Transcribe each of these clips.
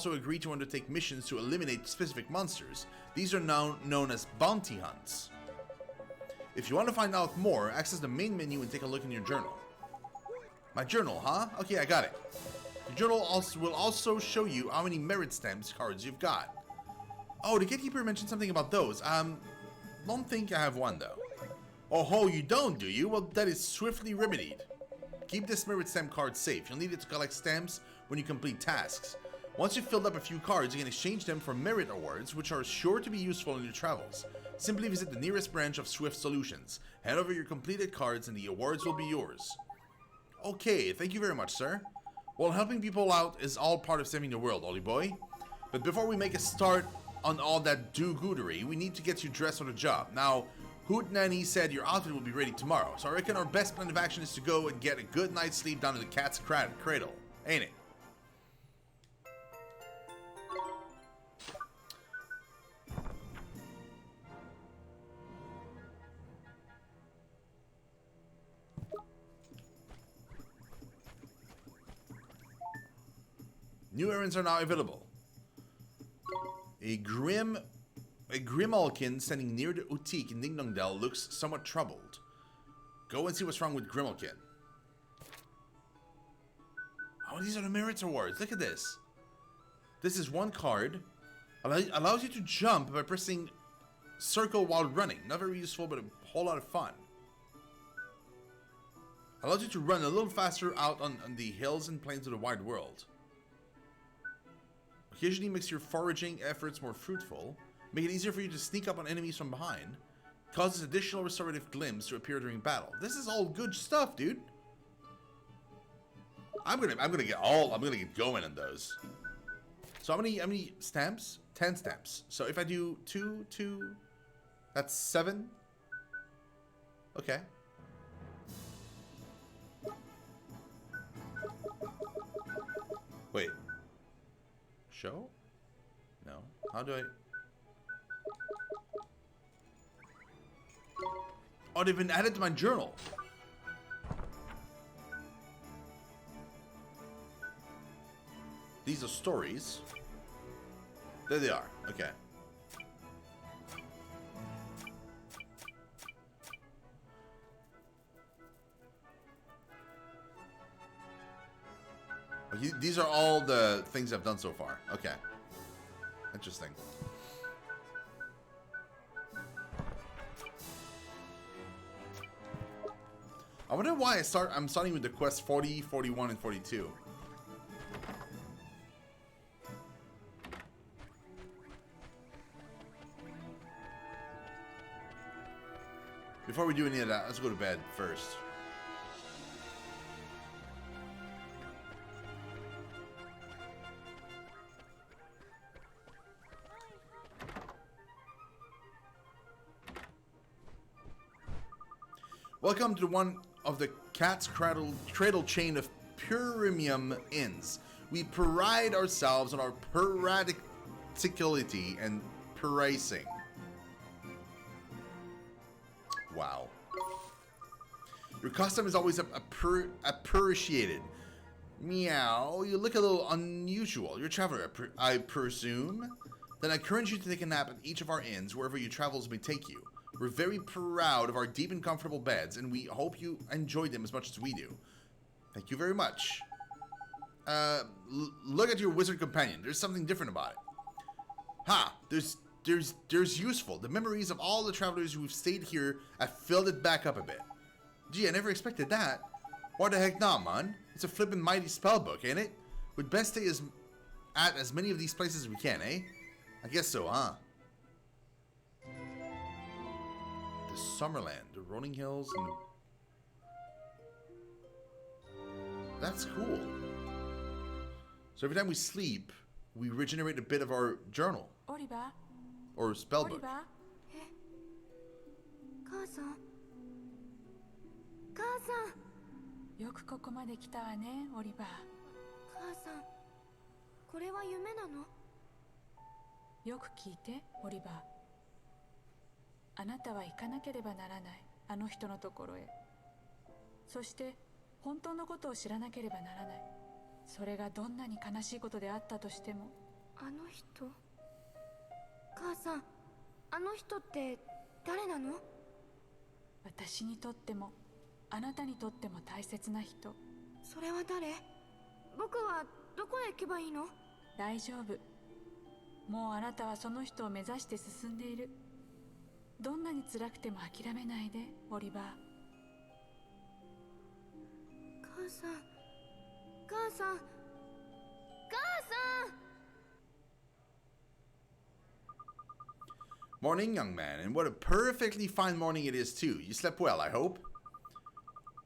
also agree to undertake missions to eliminate specific monsters. These are now known as bounty hunts. If you want to find out more, access the main menu and take a look in your journal. My journal, huh? Okay, I got it. Your journal will also show you how many merit stamps cards you've got. Oh, the gatekeeper mentioned something about those. Don't think I have one though. Oh ho, you don't, do you? Well, that is swiftly remedied. Keep this merit stamp card safe. You'll need it to collect stamps when you complete tasks. Once you've filled up a few cards, you can exchange them for merit awards, which are sure to be useful in your travels. Simply visit the nearest branch of Swift Solutions. Hand over your completed cards and the awards will be yours. Okay, thank you very much, sir. Well, helping people out is all part of saving the world, Ollie boy. But before we make a start on all that do-goodery, we need to get you dressed for the job. Now, Hoot Nanny said your outfit will be ready tomorrow, so I reckon our best plan of action is to go and get a good night's sleep down in the cat's cradle, ain't it? New errands are now available. A Grimalkin standing near the boutique in Ding Dong Dell looks somewhat troubled. Go and see what's wrong with Grimalkin. Oh, these are the merits awards. Look at this. This is one card. Allows you to jump by pressing circle while running. Not very useful, but a whole lot of fun. Allows you to run a little faster out on the hills and plains of the wide world. Occasionally makes your foraging efforts more fruitful. Make it easier for you to sneak up on enemies from behind. Causes additional restorative glimpse to appear during battle. This is all good stuff, dude. I'm gonna get going on those. So how many stamps? 10 stamps. So if I do 2, that's 7. Okay. Wait. Show? No. How do I... Oh, they've been added to my journal. These are stories. There they are. Okay. These are all the things I've done so far. Okay. Interesting. I wonder why I'm starting with the quest 40, 41, and 42. Before we do any of that, let's go to bed first. Welcome to one of the Cat's Cradle chain of premium inns. We pride ourselves on our practicality and pricing. Wow. Your custom is always appreciated. Meow, you look a little unusual. You're a traveler, I presume? Then I encourage you to take a nap at each of our inns, wherever your travels may take you. We're very proud of our deep and comfortable beds, and we hope you enjoy them as much as we do. Thank you very much. Look at your wizard companion. There's something different about it. Ha! There's useful. The memories of all the travelers who've stayed here have filled it back up a bit. Gee, I never expected that. What the heck not, man? It's a flippin' mighty spellbook, ain't it? We'd best stay at as many of these places as we can, eh? I guess so, huh? The Summerland, the rolling hills, and that's cool. So every time we sleep, we regenerate a bit of our journal. Oliver. Or spellbook. Oliver. 母さん。母さん。よくここまで来たわね、オリバー。母さん。これは夢なの？よく聞いて、オリバー。あなたは行かなければならない、あの人のところへ。そして本当のことを知らなければならない。それがどんなに悲しいことであったとしても。あの人。母さん、あの人って誰なの？私にとってもあなたにとっても大切な人。それは誰？僕はどこへ行けばいいの？大丈夫。もうあなたはその人を目指して進んでいる。どんなに辛くても諦めないで、オリバー。母さん、母さん、母さん。 Morning, young man, and what a perfectly fine morning it is too. You slept well, I hope.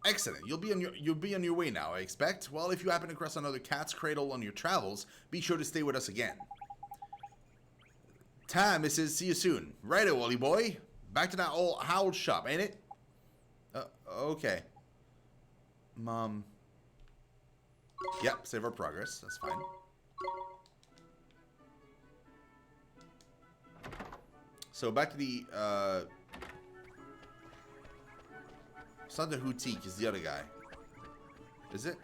Excellent. You'll be on your way now, I expect. Well, if you happen to cross another cat's cradle on your travels, be sure to stay with us again. Ta, Mrs. See you soon. Righto, Wally boy. Back to that old Howl shop, ain't it? Okay. Mom. Yep, save our progress. That's fine. So back to the, it's not the Houtique, it's the other guy. Is it?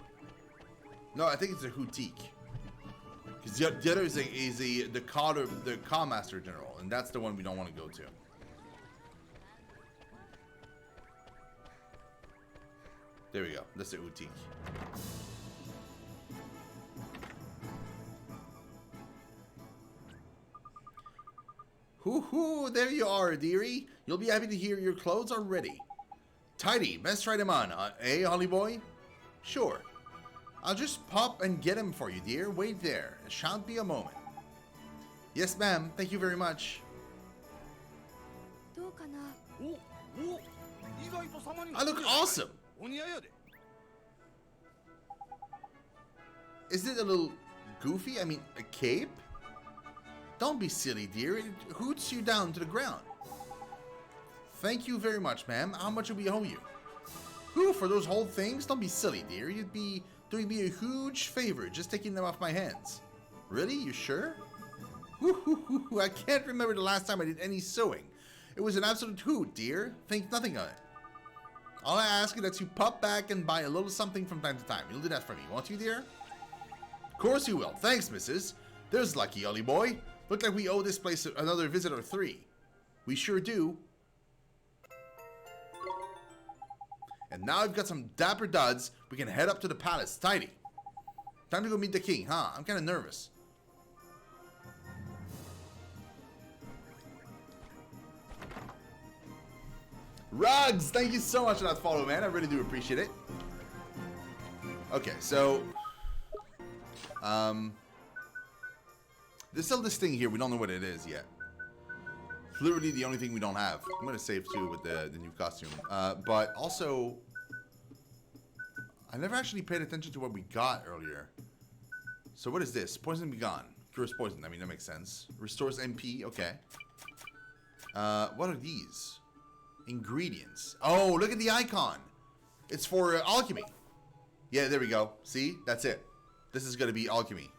No, I think it's the Houtique. Because the other is the Kuni Master General, and that's the one we don't want to go to. There we go, that's the Houtique. Hoo-hoo, there you are, dearie. You'll be happy to hear your clothes are ready. Tidy, best try them on, eh, Holly boy? Sure. I'll just pop and get them for you, dear. Wait there. It shan't be a moment. Yes, ma'am. Thank you very much. どうかな？ I look awesome. Is it a little goofy? I mean, a cape? Don't be silly, dear. It hoots you down to the ground. Thank you very much, ma'am. How much do we owe you? Who, for those whole things? Don't be silly, dear. You'd be doing me a huge favor just taking them off my hands. Really? You sure? I can't remember the last time I did any sewing. It was an absolute hoot, dear. Think nothing of it. All I ask is that you pop back and buy a little something from time to time. You'll do that for me, won't you, dear? Of course you will. Thanks, missus. There's lucky, Ollie boy. Look like we owe this place another visit or three. We sure do. And now I've got some dapper duds, we can head up to the palace. Tidy. Time to go meet the king, huh? I'm kind of nervous. Rugs! Thank you so much for that follow, man. I really do appreciate it. Okay, so... there's still this thing here. We don't know what it is yet. It's literally the only thing we don't have. I'm going to save, too, with the new costume. But also... I never actually paid attention to what we got earlier. So what is this? Poison be gone. Cures poison. I mean, that makes sense. Restores MP. Okay. What are these? Ingredients. Oh, look at the icon. It's for alchemy. Yeah, there we go. See? That's it. This is going to be alchemy.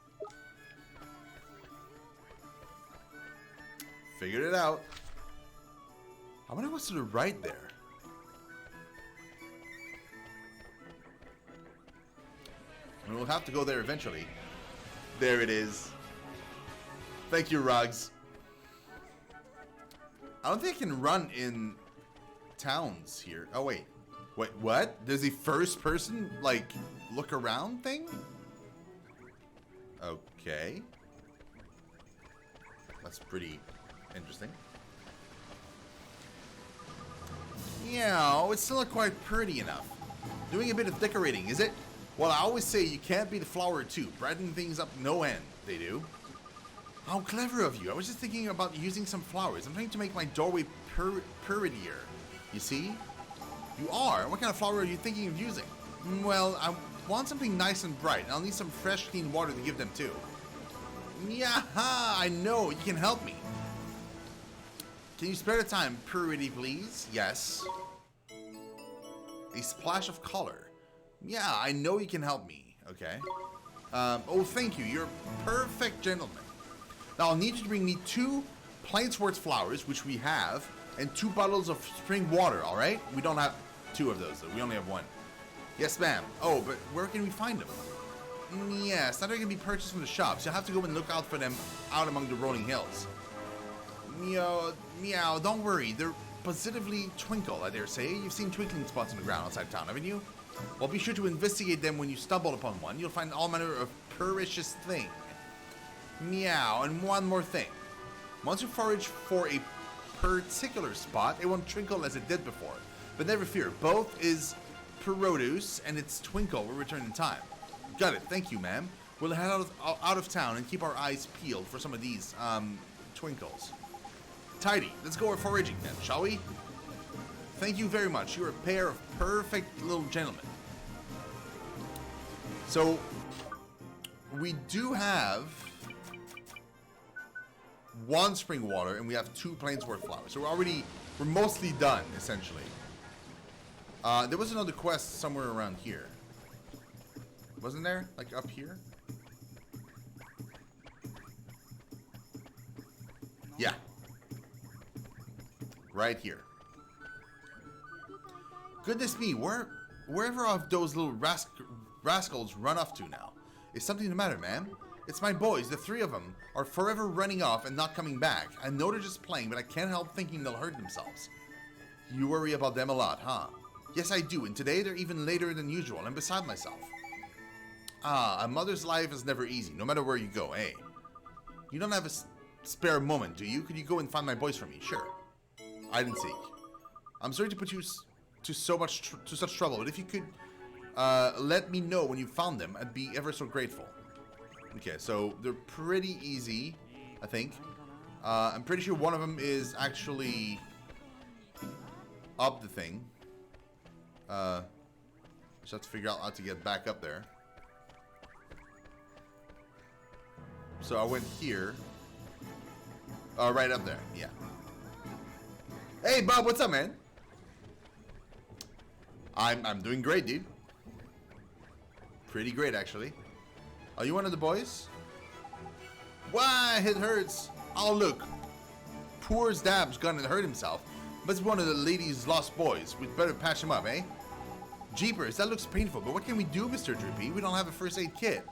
Figured it out. I wonder what's to the right there. And we'll have to go there eventually. There it is. Thank you, Rugs. I don't think I can run in towns here. Oh, wait. Wait, what? There's a first person, like, look around thing? Okay. That's pretty interesting. Yeah, it's still not quite pretty enough. Doing a bit of decorating, is it? Well, I always say you can't be the flower too. Brighten things up no end, they do. How clever of you. I was just thinking about using some flowers. I'm trying to make my doorway prettier. You see? You are? What kind of flower are you thinking of using? Well, I want something nice and bright. I'll need some fresh, clean water to give them too. Yeah, I know. You can help me. Can you spare the time, pretty please? Yes. A splash of color. Yeah, I know you can help me. Okay. Oh, thank you. You're a perfect gentleman. Now, I'll need you to bring me 2 Plainsworth flowers, which we have, and 2 bottles of spring water, all right? We don't have 2 of those, though. We only have 1. Yes, ma'am. Oh, but where can we find them? Yes, now they're gonna be purchased from the shops. You'll have to go and look out for them out among the rolling hills. Meow, don't worry. They're positively twinkle, I dare say. You've seen twinkling spots on the ground outside town, haven't you? Well, be sure to investigate them when you stumble upon one. You'll find all manner of precious thing. Meow, and one more thing. Once you forage for a particular spot, it won't twinkle as it did before. But never fear, both is produce and its twinkle will return in time. Got it, thank you, ma'am. We'll head out of town and keep our eyes peeled for some of these, twinkles. Tidy, let's go foraging then, shall we? Thank you very much. You're a pair of perfect little gentlemen. So, we do have one spring water and we have 2 Plainsworth flowers. So we're mostly done, essentially. There was another quest somewhere around here. Wasn't there? Like up here? Yeah. Right here. Goodness me, wherever of those little rascals run off to now? Is something the matter, ma'am? It's my boys, the 3 of them, are forever running off and not coming back. I know they're just playing, but I can't help thinking they'll hurt themselves. You worry about them a lot, huh? Yes, I do, and today they're even later than usual. I'm beside myself. Ah, a mother's life is never easy, no matter where you go, eh? You don't have a spare moment, do you? Could you go and find my boys for me? Sure. Hide and seek. I'm sorry to put you to such trouble, but if you could let me know when you found them, I'd be ever so grateful. Okay, so they're pretty easy, I think. I'm pretty sure one of them is actually up the thing. Just have to figure out how to get back up there. So I went here. Right up there, yeah. Hey, Bob, what's up, man? I'm doing great, dude. Pretty great, actually. Are you one of the boys? Why, it hurts. Oh, look. Poor Stab's gonna hurt himself. Must be one of the lady's lost boys. We'd better patch him up, eh? Jeepers, that looks painful, but what can we do, Mr. Drippy? We don't have a first aid kit.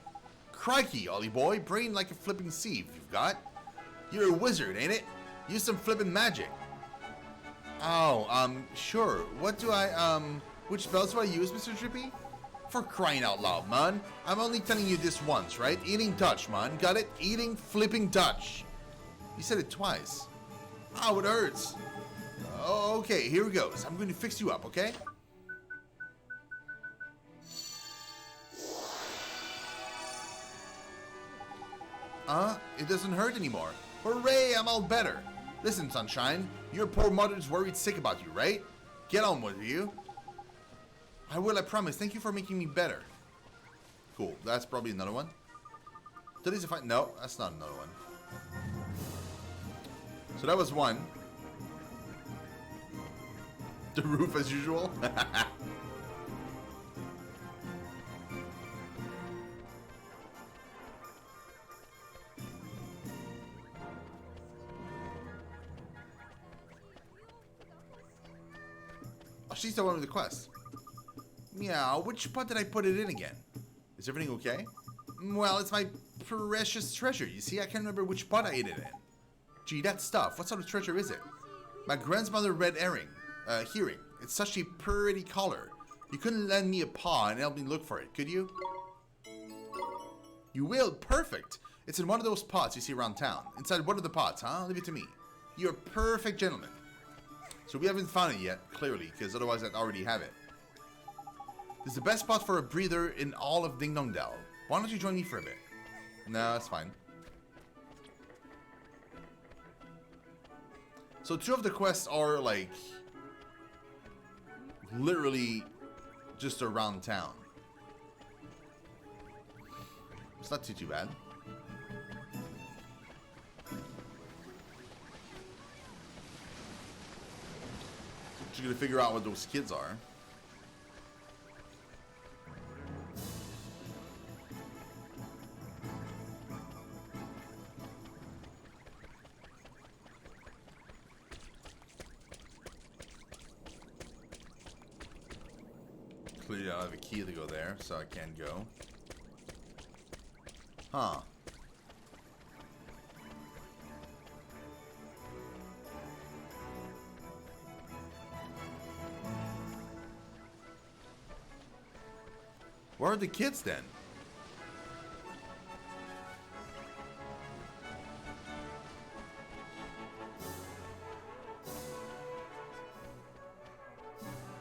Crikey, Ollie boy. Brain like a flipping sieve you've got. You're a wizard, ain't it? Use some flippin' magic. Oh, sure. What do which spells do I use, Mr. Drippy? For crying out loud, man. I'm only telling you this once, right? Eating touch, man. Got it? Eating flipping touch. You said it twice. Ow, it hurts. Oh, okay, here it goes. I'm going to fix you up, okay? It doesn't hurt anymore. Hooray, I'm all better. Listen, Sunshine, your poor mother's worried sick about you, right? Get on with you. I will, I promise. Thank you for making me better. Cool, that's probably another one. Today's a fight. No, that's not another one. So that was one. The roof as usual. Oh, she's the one with the quest. Meow, which spot did I put it in again? Is everything okay? Well, it's my precious treasure. You see, I can't remember which spot I ate it in. Gee, that stuff. What sort of treasure is it? My grandmother red hearing. It's such a pretty color. You couldn't lend me a paw and help me look for it, could you? You will? Perfect. It's in one of those pots you see around town. Inside one of the pots, huh? Leave it to me. You're a perfect gentleman. So we haven't found it yet, clearly, because otherwise I'd already have it. This is the best spot for a breather in all of Ding Dong Dell. Why don't you join me for a bit? No, that's fine. So 2 of the quests are like literally just around town. It's not too bad. Just gonna figure out what those kids are. Clearly I don't have a key to go there, so I can't go. Huh. Where are the kids then?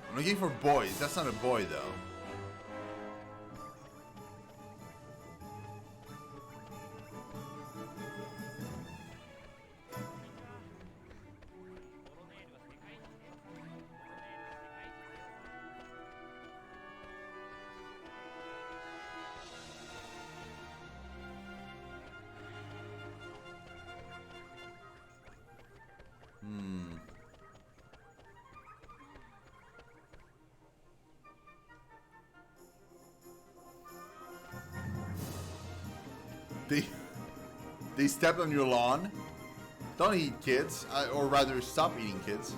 I'm looking for boys. That's not a boy though. They stepped on your lawn. Don't eat kids, or rather, stop eating kids.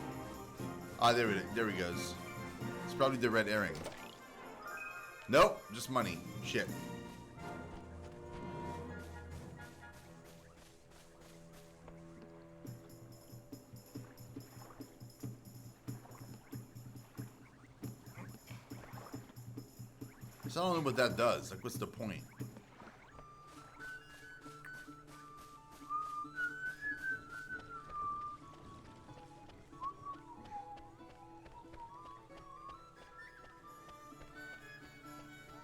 Ah, there he goes. It's probably the red herring. Nope, just money. Shit. So I don't know what that does. Like, what's the point?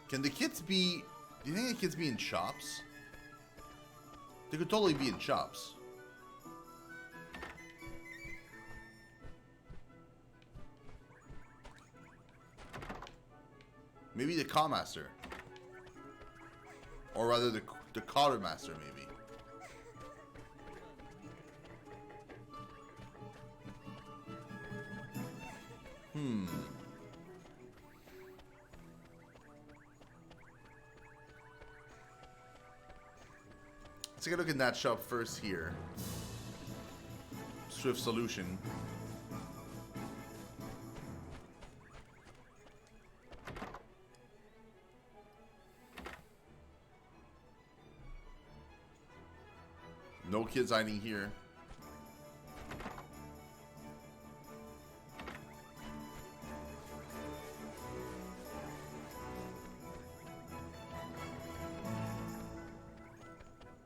Can the kids be... Do you think the kids be in shops? They could totally be in shops. Maybe the Car Master. Or rather the Car Master, maybe. Let's take a look in that shop first here. Swift solution. No kids hiding here.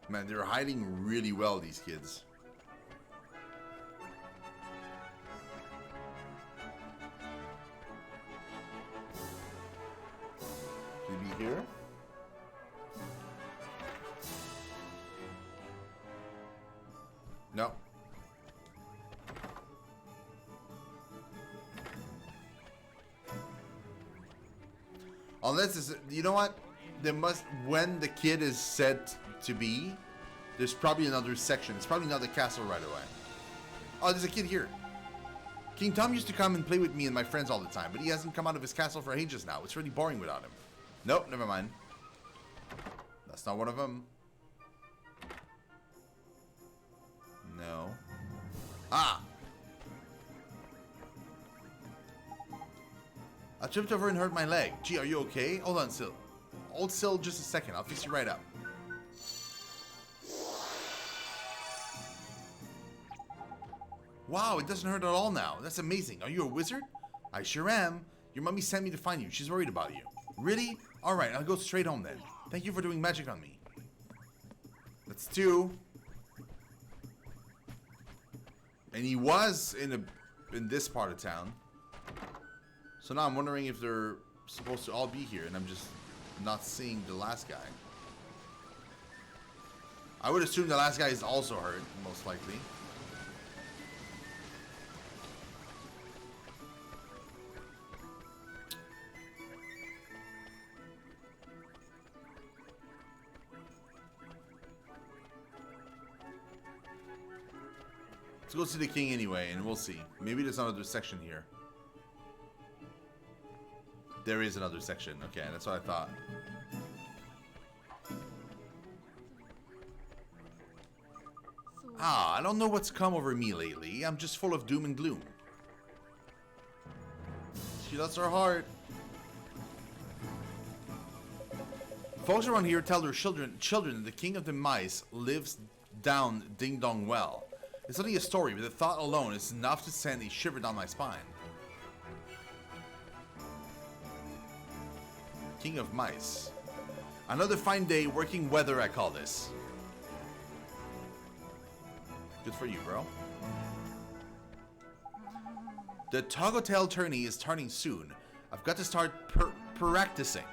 Man, they're hiding really well, these kids. Should he be here? No. Unless it's, you know what? There must, when the kid is said to be, there's probably another section. It's probably not the castle right away. Oh, there's a kid here. King Tom used to come and play with me and my friends all the time, but he hasn't come out of his castle for ages now. It's really boring without him. Nope, never mind. That's not one of them. No. Ah! I tripped over and hurt my leg. Gee, are you okay? Hold on, Sil. Hold still just a second. I'll fix you right up. Wow, it doesn't hurt at all now. That's amazing. Are you a wizard? I sure am. Your mummy sent me to find you. She's worried about you. Really? Alright, I'll go straight home then. Thank you for doing magic on me. That's 2. And he was in this part of town. So now I'm wondering if they're supposed to all be here and I'm just not seeing the last guy. I would assume the last guy is also hurt, most likely. Let's go see the king anyway, and we'll see. Maybe there's another section here. There is another section. Okay, that's what I thought. Ah, I don't know what's come over me lately. I'm just full of doom and gloom. She lost her heart. Folks around here tell their children that the king of the mice lives down Ding Dong Well. It's only a story, but the thought alone is enough to send a shiver down my spine. King of Mice. Another fine day, working weather, I call this. Good for you, bro. The toggle tail tourney is starting soon. I've got to start practicing.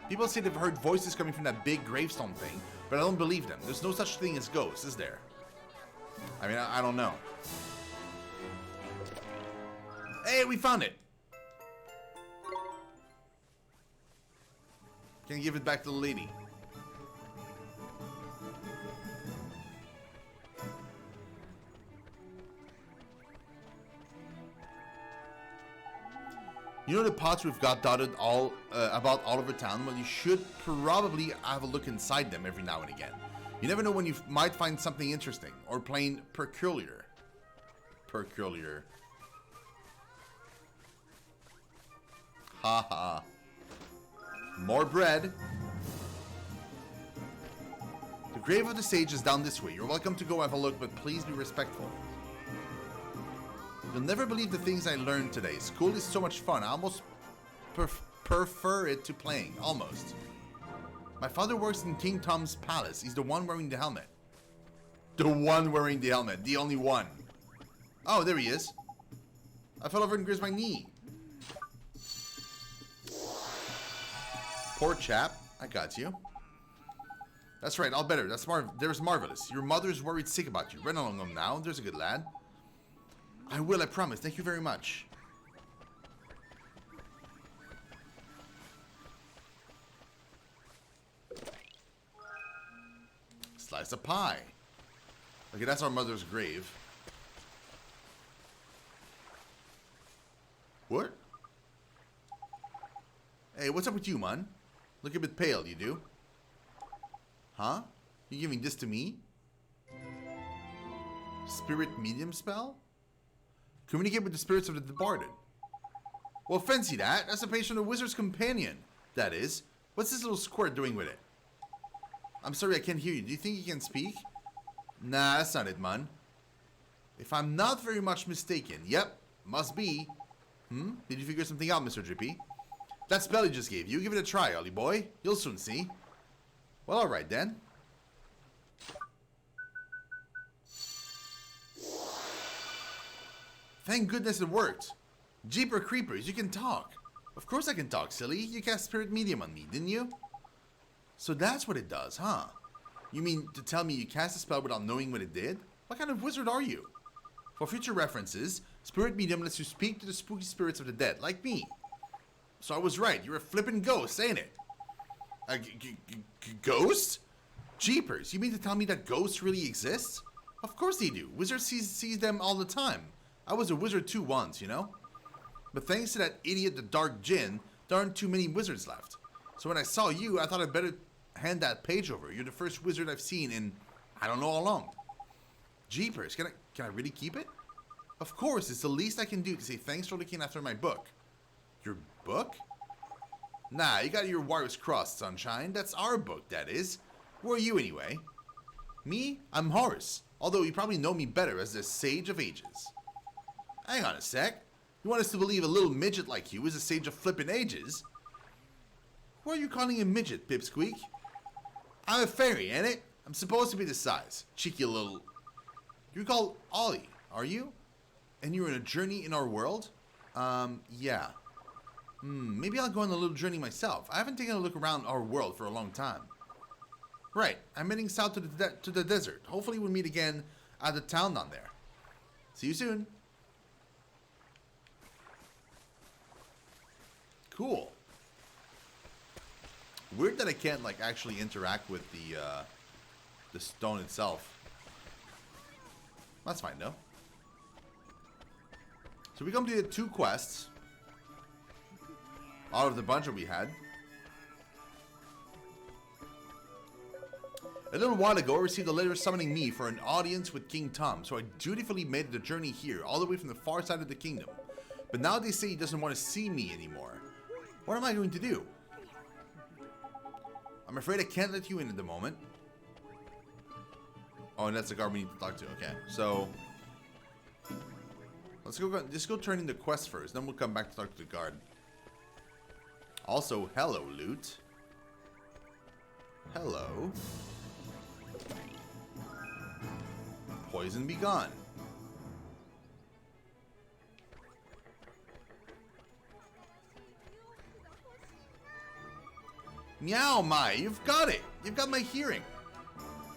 People say they've heard voices coming from that big gravestone thing, but I don't believe them. There's no such thing as ghosts, is there? I mean, I don't know. Hey, we found it! Can you give it back to the lady? You know the pots we've got dotted about all over town? Well, you should probably have a look inside them every now and again. You never know when you might find something interesting or plain peculiar. Peculiar. Haha. More bread. The grave of the sage is down this way. You're welcome to go have a look, but please be respectful. You'll never believe the things I learned today. School is so much fun. I almost prefer it to playing. Almost. My father works in King Tom's palace. He's the one wearing the helmet. The one wearing the helmet. The only one. Oh, there he is. I fell over and grazed my knee. Poor chap. I got you. That's right. All better. There's marvelous. Your mother's worried sick about you. Run along him now. There's a good lad. I will, I promise. Thank you very much. Slice of pie. Okay, that's our mother's grave. What? Hey, what's up with you, man? Look a bit pale, you do? Huh? You giving this to me? Spirit medium spell? Communicate with the spirits of the departed. Well, fancy that. That's a patient of Wizard's Companion. That is. What's this little squirt doing with it? I'm sorry, I can't hear you. Do you think you can speak? Nah, that's not it, man. If I'm not very much mistaken. Yep, must be. Did you figure something out, Mr. Drippy? That spell he just gave you. Give it a try, Ollie boy. You'll soon see. Well, alright then. Thank goodness it worked. Jeeper creepers, you can talk. Of course I can talk, silly. You cast Spirit Medium on me, didn't you? So that's what it does, huh? You mean to tell me you cast a spell without knowing what it did? What kind of wizard are you? For future references, Spirit Medium lets you speak to the spooky spirits of the dead, like me. So I was right, you're a flippin' ghost, ain't it? A ghost? Jeepers, you mean to tell me that ghosts really exist? Of course they do. Wizards sees them all the time. I was a wizard too once, you know? But thanks to that idiot, the Dark Djinn, there aren't too many wizards left. So when I saw you, I thought I'd better hand that page over. You're the first wizard I've seen in, I don't know how long. Jeepers, can I really keep it? Of course, it's the least I can do to say thanks for looking after my book. Your book? Nah, you got your wires crossed, sunshine. That's our book, that is. Who are you anyway? Me? I'm Horace. Although you probably know me better as the Sage of Ages. Hang on a sec. You want us to believe a little midget like you is a Sage of Flippin' Ages? Who are you calling a midget, Pipsqueak? I'm a fairy, ain't it? I'm supposed to be this size. Cheeky little... You're called Ollie, are you? And you're on a journey in our world? Yeah. Maybe I'll go on a little journey myself. I haven't taken a look around our world for a long time. Right, I'm heading south to the desert. Hopefully we'll meet again at the town down there. See you soon. Cool. Weird that I can't like actually interact with the stone itself. That's fine though. So we completed 2 quests out of the bunch that we had. A little while ago, I received a letter summoning me for an audience with King Tom, so I dutifully made the journey here, all the way from the far side of the kingdom. But now they say he doesn't want to see me anymore. What am I going to do? I'm afraid I can't let you in at the moment. Oh, and that's the guard we need to talk to. Okay, so let's go turn in the quest first. Then we'll come back to talk to the guard. Also, hello, loot. Hello. Poison be gone. Meow, Mai, you've got it. You've got my hearing.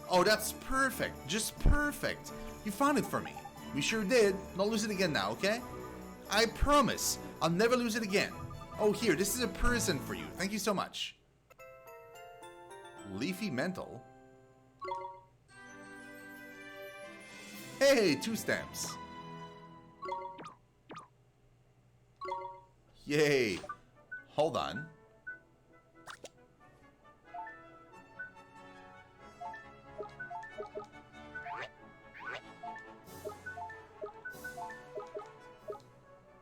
Oh, that's perfect. Just perfect. You found it for me. We sure did. Don't lose it again now, okay? I promise. I'll never lose it again. Oh, here. This is a present for you. Thank you so much. Leafy Mental. Hey, 2 stamps. Yay. Hold on.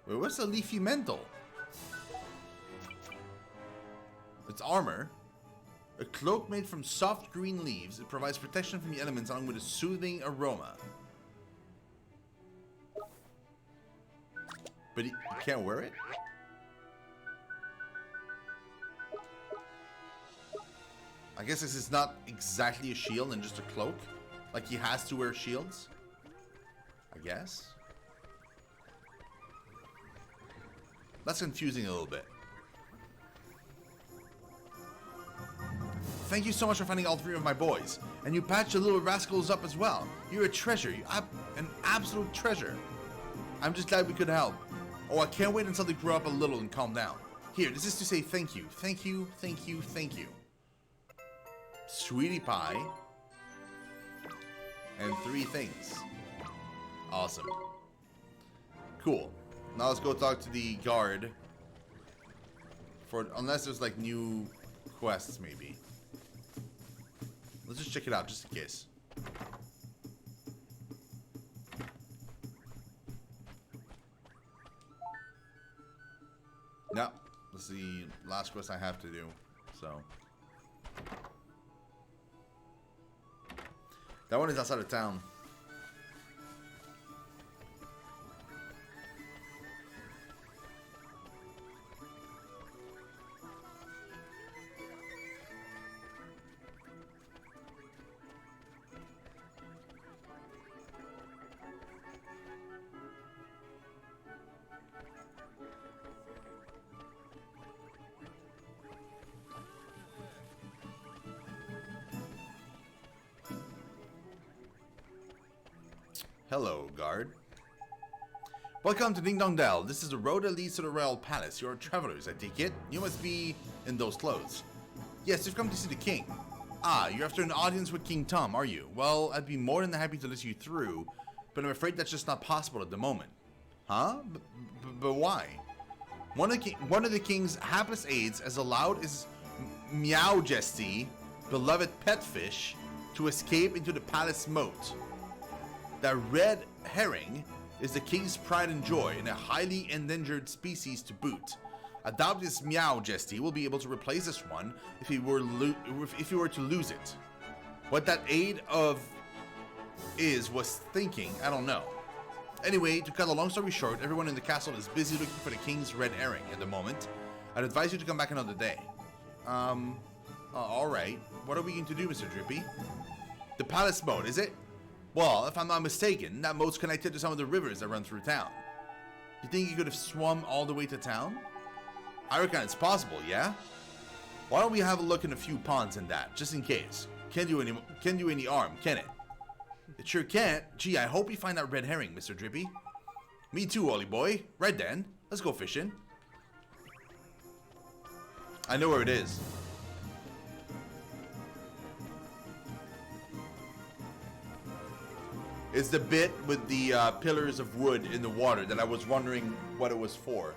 Wait, what's a Leafy Mental? It's armor. A cloak made from soft green leaves. It provides protection from the elements along with a soothing aroma. But he can't wear it? I guess this is not exactly a shield and just a cloak. Like he has to wear shields? I guess. That's confusing a little bit. Thank you so much for finding all 3 of my boys. And you patched the little rascals up as well. You're a treasure. You're an absolute treasure. I'm just glad we could help. Oh, I can't wait until they grow up a little and calm down. Here, this is to say thank you. Thank you, thank you, thank you. Sweetie pie. And 3 things. Awesome. Cool. Now let's go talk to the guard. Unless there's like new quests maybe. Let's just check it out just in case. No, this is the last quest I have to do. So that one is outside of town. Hello, guard. Welcome to Ding Dong Dell. This is the road that leads to the Royal Palace. You're travelers, I take it. You must be in those clothes. Yes, you've come to see the king. Ah, you're after an audience with King Tom, are you? Well, I'd be more than happy to let you through, but I'm afraid that's just not possible at the moment. Huh? But why? One of the king's hapless aides has allowed his Meowjesty, beloved pet fish, to escape into the palace moat. That red herring is the king's pride and joy, and a highly endangered species to boot. I doubt this Meowjesty will be able to replace this one if he were to lose it. What that aide was thinking, I don't know. Anyway, to cut a long story short, everyone in the castle is busy looking for the king's red herring at the moment. I'd advise you to come back another day. Alright. What are we going to do, Mr. Drippy? The palace moat, is it? Well, if I'm not mistaken, that moat's connected to some of the rivers that run through town. You think you could have swum all the way to town? I reckon it's possible, yeah? Why don't we have a look in a few ponds and that, just in case. Can't do any harm, can it? It sure can't. Gee, I hope you find that red herring, Mr. Drippy. Me too, Ollie boy. Right then, let's go fishing. I know where it is. It's the bit with the pillars of wood in the water that I was wondering what it was for.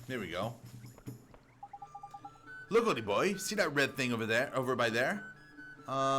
There we go. Look, little boy, see that red thing over by there?